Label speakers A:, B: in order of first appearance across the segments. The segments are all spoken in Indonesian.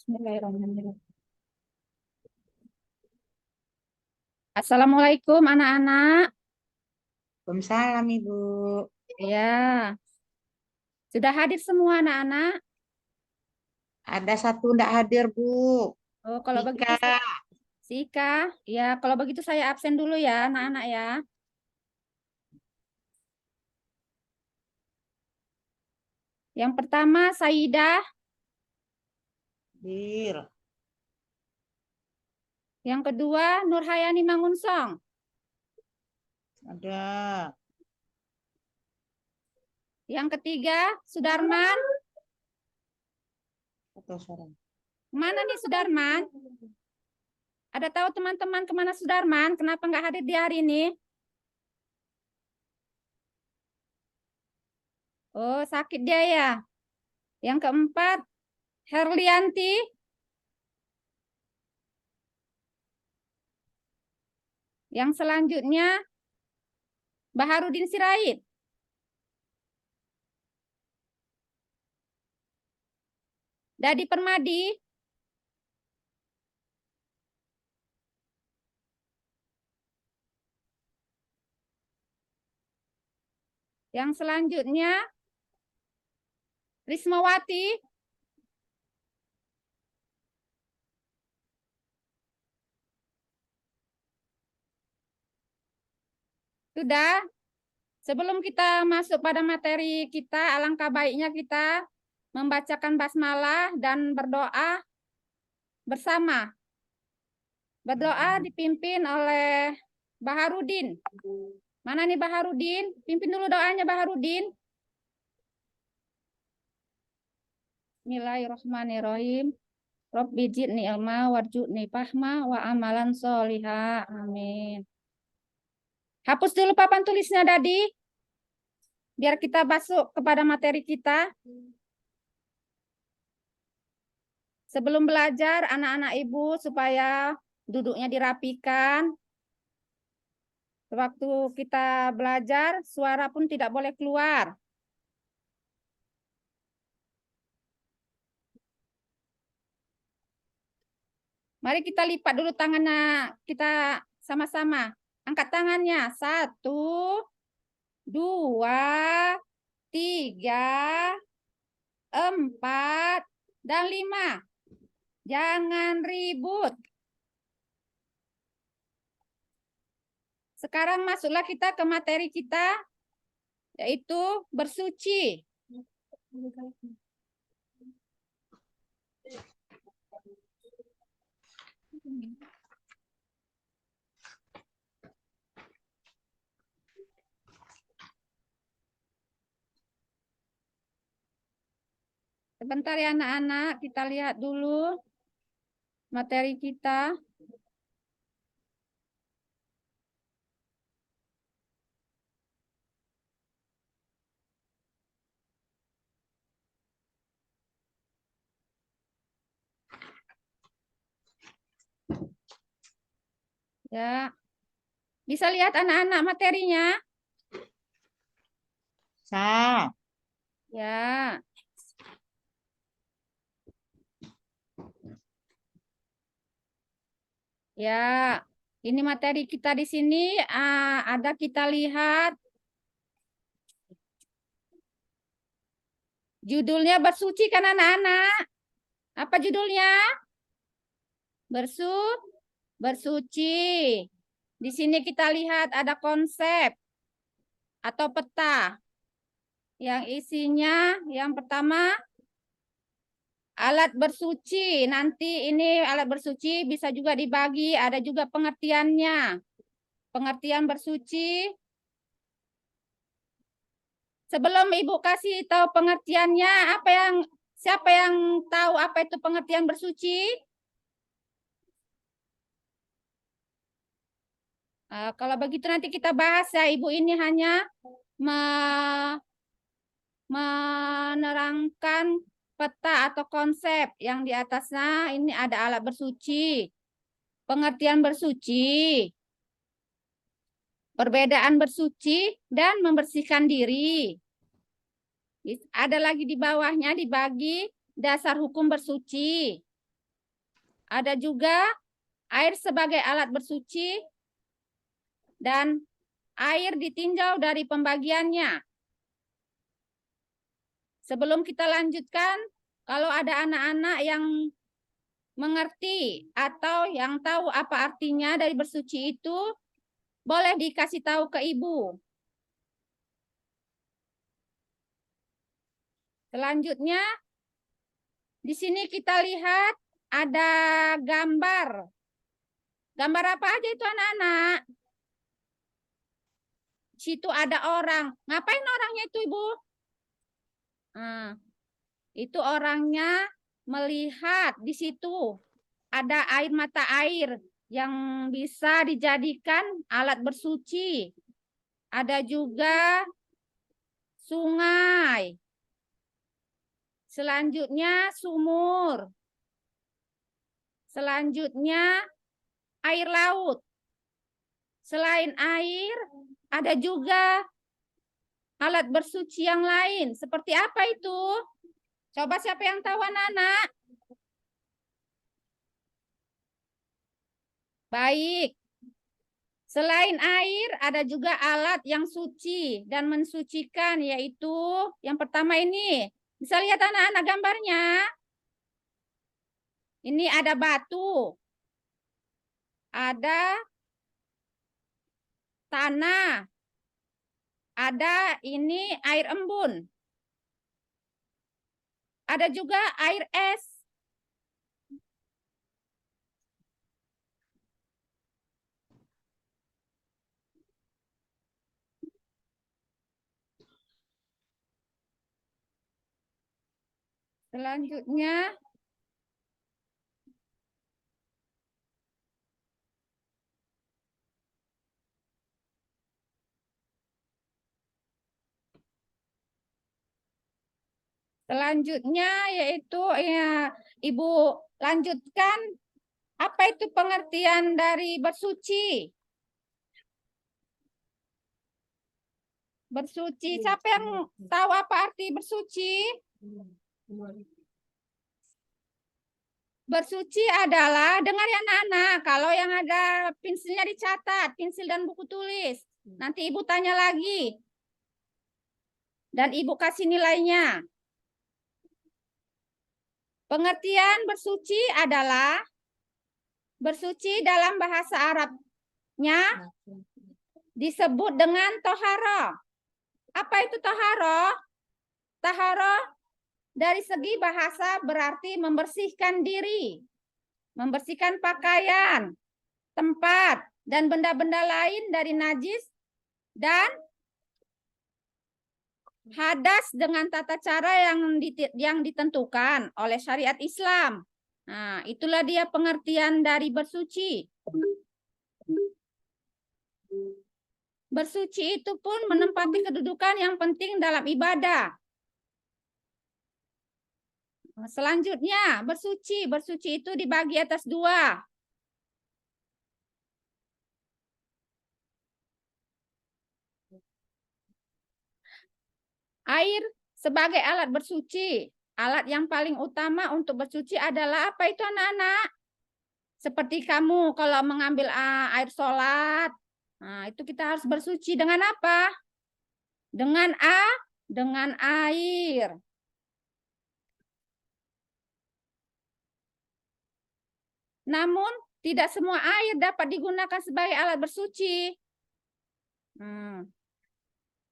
A: Bismillahirrahmanirrahim. Assalamualaikum anak-anak.
B: Waalaikumsalam Ibu.
A: Ya, sudah hadir semua anak-anak.
B: Ada satu ndak hadir Bu.
A: Oh, kalau begitu
B: Tika.
A: Sika, ya kalau begitu saya absen dulu ya anak-anak ya. Yang pertama Saidah,
B: Hadir.
A: yang kedua Nurhayani Mangunsong,
B: Ada.
A: yang ketiga Sudarman.
B: Atau suara.
A: Mana nih Sudarman? Ada tahu teman-teman kemana Sudarman? Kenapa nggak hadir di hari ini? Oh, sakit dia ya. Yang keempat Herlianti. Yang selanjutnya Baharudin Sirait. Dadi Permadi. Yang selanjutnya Rismawati. Sudah. Sebelum kita masuk pada materi kita, alangkah baiknya kita membacakan basmalah dan berdoa bersama. Berdoa dipimpin oleh Baharudin. Mana nih Baharudin? Pimpin dulu doanya Baharudin. Bismillahirrahmanirrahim. Rabbi zidni ilma warzuqni fahma wa amalan sholihah. Amin. Hapus dulu papan tulisnya Dadi. Biar kita masuk kepada materi kita. Sebelum belajar, anak-anak ibu supaya duduknya dirapikan. Waktu kita belajar, suara pun tidak boleh keluar. Mari kita lipat dulu tangannya, kita sama-sama. Angkat tangannya. 1, 2, 3, 4, dan 5. Jangan ribut. Sekarang masuklah kita ke materi kita, yaitu bersuci. Sebentar ya anak-anak, kita lihat dulu materi kita. Ya. Bisa lihat anak-anak materinya?
B: Sa.
A: Ya. Ya, ini materi kita di sini ada kita lihat judulnya bersuci kan anak-anak? Apa judulnya? Bersuci. Di sini kita lihat ada konsep atau peta yang isinya yang pertama alat bersuci. Nanti ini alat bersuci bisa juga dibagi, ada juga pengertiannya. Pengertian bersuci. Sebelum Ibu kasih tahu pengertiannya, siapa yang tahu apa itu pengertian bersuci? Kalau begitu nanti kita bahas ya, Ibu ini hanya menerangkan peta atau konsep yang di atasnya ini ada alat bersuci, pengertian bersuci, perbedaan bersuci, dan membersihkan diri. Ada lagi di bawahnya dibagi dasar hukum bersuci. Ada juga air sebagai alat bersuci dan air ditinjau dari pembagiannya. Sebelum kita lanjutkan, kalau ada anak-anak yang mengerti atau yang tahu apa artinya dari bersuci itu, boleh dikasih tahu ke ibu. Selanjutnya, di sini kita lihat ada gambar. Gambar apa aja itu anak-anak? Di situ ada orang. Ngapain orangnya itu, Ibu? Nah, itu orangnya melihat di situ ada air mata air yang bisa dijadikan alat bersuci. Ada juga sungai. Selanjutnya sumur. Selanjutnya air laut. Selain air, ada juga alat bersuci yang lain. Seperti apa itu? Coba siapa yang tahu anak-anak? Baik. Selain air, ada juga alat yang suci dan mensucikan, yaitu yang pertama ini. Bisa lihat anak-anak gambarnya? Ini ada batu. Ada tanah. Ada ini air embun. Ada juga air es. Selanjutnya yaitu ya, Ibu lanjutkan, apa itu pengertian dari bersuci? Bersuci, siapa yang tahu apa arti bersuci? Bersuci adalah, dengar ya anak-anak, kalau yang ada pensilnya dicatat, pensil dan buku tulis. Nanti Ibu tanya lagi. Dan Ibu kasih nilainya. Pengertian bersuci adalah, bersuci dalam bahasa Arabnya disebut dengan toharo. Apa itu toharo? Toharo dari segi bahasa berarti membersihkan diri, membersihkan pakaian, tempat, dan benda-benda lain dari najis dan hadas dengan tata cara yang ditentukan oleh syariat Islam. Nah, itulah dia pengertian dari bersuci. Bersuci itu pun menempati kedudukan yang penting dalam ibadah. Selanjutnya, bersuci. Bersuci itu dibagi atas dua. Air sebagai alat bersuci. Alat yang paling utama untuk bersuci adalah apa itu anak-anak? Seperti kamu kalau mengambil air sholat. Nah, itu kita harus bersuci dengan apa? Dengan air. Namun, tidak semua air dapat digunakan sebagai alat bersuci.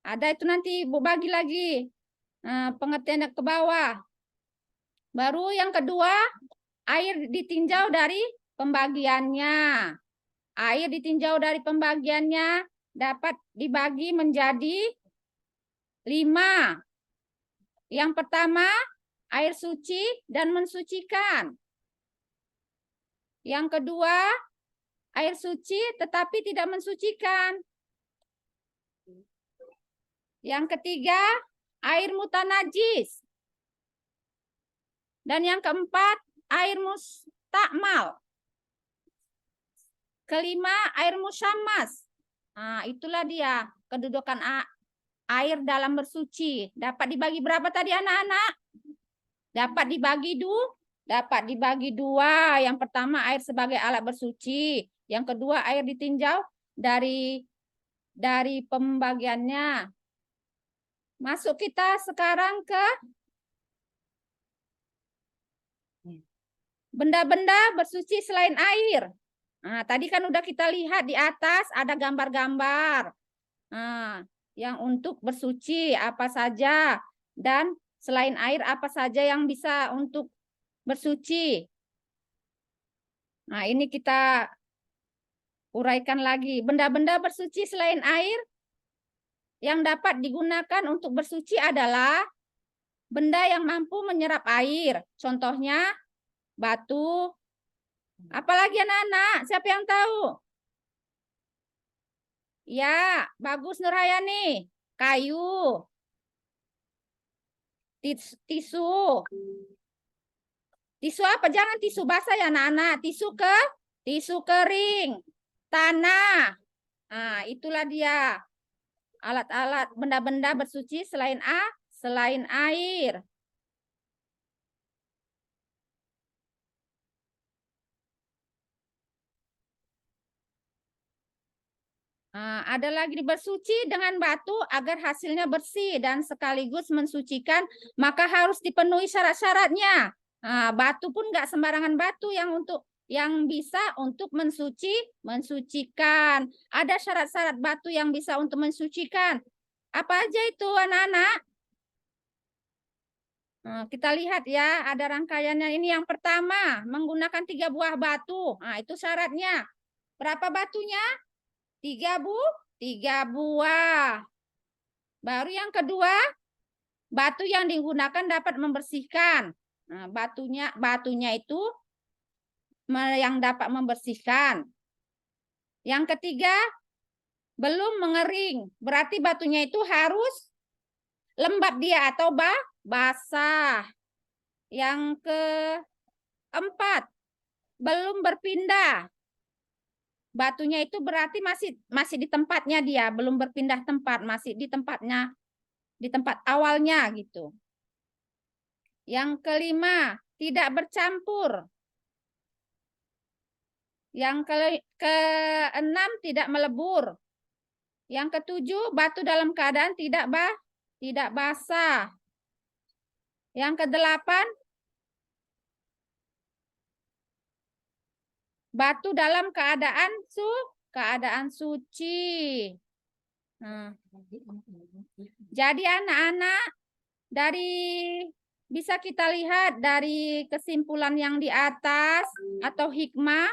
A: Ada itu nanti Ibu bagi lagi pengertiannya ke bawah. Baru yang kedua, air ditinjau dari pembagiannya. Air ditinjau dari pembagiannya dapat dibagi menjadi 5. Yang pertama, air suci dan mensucikan. Yang kedua, air suci tetapi tidak mensucikan. Yang ketiga, air mutanajis. Dan yang keempat, air mustakmal. Kelima, air musyammas. Nah, itulah dia kedudukan air dalam bersuci. Dapat dibagi berapa tadi anak-anak? Dapat dibagi dapat dibagi dua. Yang pertama air sebagai alat bersuci. Yang kedua air ditinjau dari pembagiannya. Masuk kita sekarang ke benda-benda bersuci selain air. Nah, tadi kan udah kita lihat di atas ada gambar-gambar. Nah, yang untuk bersuci apa saja dan selain air apa saja yang bisa untuk bersuci. Nah, ini kita uraikan lagi. Benda-benda bersuci selain air yang dapat digunakan untuk bersuci adalah benda yang mampu menyerap air. Contohnya batu. Apalagi anak-anak? Siapa yang tahu? Ya, bagus Nurhayani. Kayu. Tisu. Tisu apa? Jangan tisu basah ya anak-anak. Tisu kering. Tanah. Nah, itulah dia. Alat-alat benda-benda bersuci selain air. Nah, ada lagi bersuci dengan batu agar hasilnya bersih dan sekaligus mensucikan, maka harus dipenuhi syarat-syaratnya. Nah, batu pun nggak sembarangan batu yang bisa untuk mensucikan. Ada syarat-syarat batu yang bisa untuk mensucikan. Apa aja itu anak-anak? Nah, kita lihat ya, ada rangkaiannya. Ini yang pertama, menggunakan 3 buah batu. Nah, itu syaratnya. Berapa batunya? 3 buah. Baru yang kedua, batu yang digunakan dapat membersihkan. Nah, batunya itu yang dapat membersihkan. Yang ketiga, belum mengering. Berarti batunya itu harus lembab dia atau basah. Yang keempat, belum berpindah. Batunya itu berarti masih di tempatnya dia, belum berpindah tempat, masih di tempatnya, di tempat awalnya gitu. Yang kelima, tidak bercampur. Yang keenam, tidak melebur. Yang ketujuh, batu dalam keadaan tidak basah. Yang kedelapan, batu dalam keadaan suci. Nah, jadi anak-anak, bisa kita lihat dari kesimpulan yang di atas atau hikmah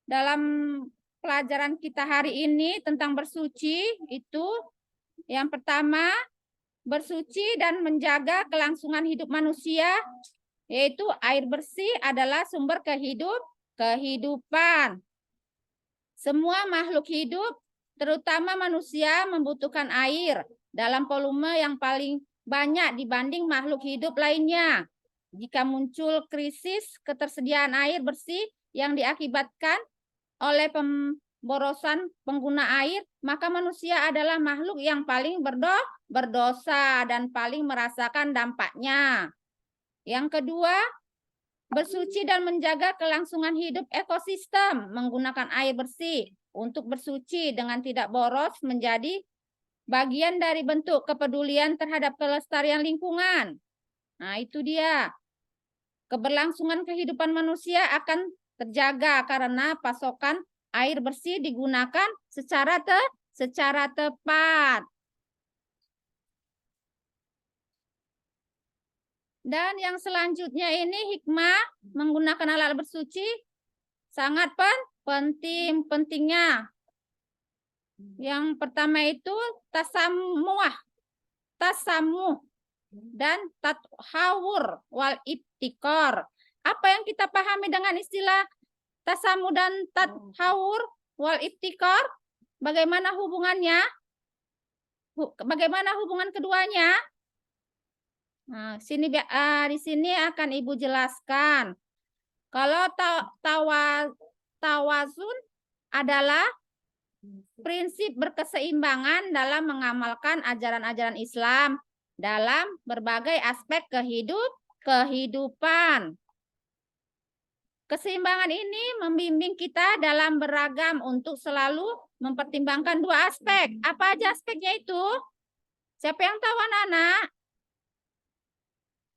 A: dalam pelajaran kita hari ini tentang bersuci itu yang pertama, bersuci dan menjaga kelangsungan hidup manusia, yaitu air bersih adalah sumber kehidupan. Semua makhluk hidup, terutama manusia, membutuhkan air dalam volume yang paling banyak dibanding makhluk hidup lainnya. Jika muncul krisis ketersediaan air bersih yang diakibatkan oleh pemborosan pengguna air, maka manusia adalah makhluk yang paling berdosa dan paling merasakan dampaknya. Yang kedua, bersuci dan menjaga kelangsungan hidup ekosistem menggunakan air bersih untuk bersuci dengan tidak boros menjadi bagian dari bentuk kepedulian terhadap kelestarian lingkungan. Nah, itu dia. Keberlangsungan kehidupan manusia akan terjaga karena pasokan air bersih digunakan secara tepat. Dan yang selanjutnya ini hikmah menggunakan alat bersuci sangat pentingnya. Yang pertama itu tasamuh dan tathawur wal ibtikor. Apa yang kita pahami dengan istilah tasamu dan tathawur wal ibtikor? Bagaimana hubungannya? Bagaimana hubungan keduanya? Nah, di sini akan Ibu jelaskan. Kalau tawazun adalah prinsip berkeseimbangan dalam mengamalkan ajaran-ajaran Islam dalam berbagai aspek kehidupan. Keseimbangan ini membimbing kita dalam beragam untuk selalu mempertimbangkan dua aspek. Apa aja aspeknya itu? Siapa yang tahu anak-anak?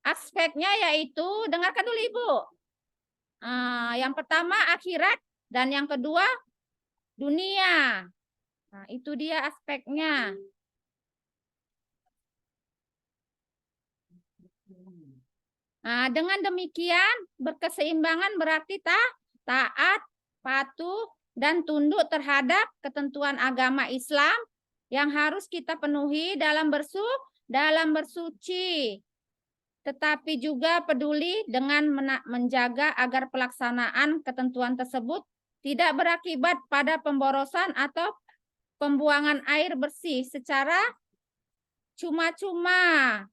A: Aspeknya yaitu, dengarkan dulu Ibu. Yang pertama akhirat dan yang kedua dunia. Nah, itu dia aspeknya. Nah, dengan demikian berkeseimbangan berarti taat, patuh, dan tunduk terhadap ketentuan agama Islam yang harus kita penuhi dalam bersuci. Tetapi juga peduli dengan menjaga agar pelaksanaan ketentuan tersebut tidak berakibat pada pemborosan atau pembuangan air bersih secara cuma-cuma.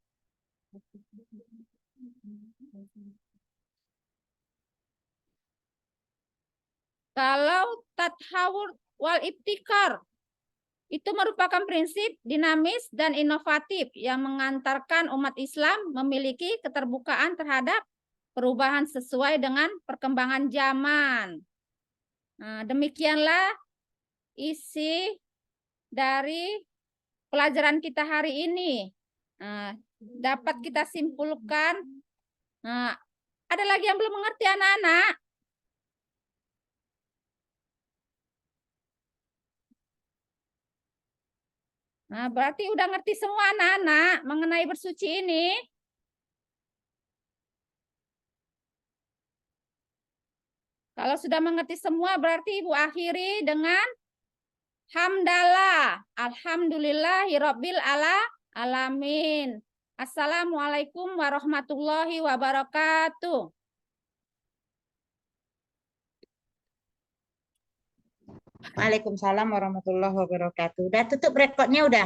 A: Kalau tathawur wal ibtikar itu merupakan prinsip dinamis dan inovatif yang mengantarkan umat Islam memiliki keterbukaan terhadap perubahan sesuai dengan perkembangan zaman. Nah, demikianlah isi dari pelajaran kita hari ini. Nah, dapat kita simpulkan. Nah, ada lagi yang belum mengerti anak-anak? Nah, berarti udah ngerti semua anak-anak mengenai bersuci ini. Kalau sudah mengerti semua, berarti Ibu akhiri dengan hamdalah. Alhamdulillahirabbil alamin. Assalamualaikum warahmatullahi wabarakatuh.
B: Waalaikumsalam warahmatullahi wabarakatuh. Udah tutup rekodnya udah.